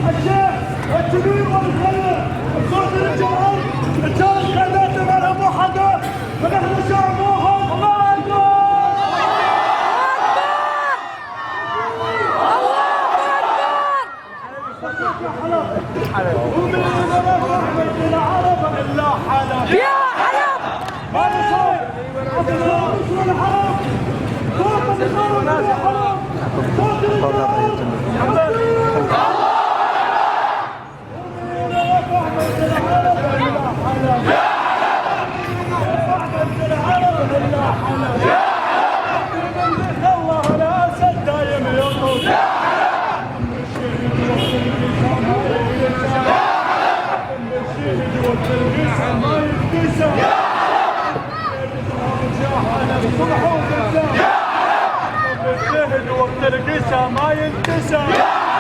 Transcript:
الشيخ الكبير والخير صوت الجوهر رجال قادات المرأة موحدة ونحن شعب موحد. الله أكبر ومن رحمة العرب إلا حلب يا حلب ما نصاب عبد الله والحرب صوت النصارى والحرب صوت الجوهر الله لا أسد دايم يطول الشهد والتلبيسة ما يلبسها الشهد والتلبيسة ما يلبسها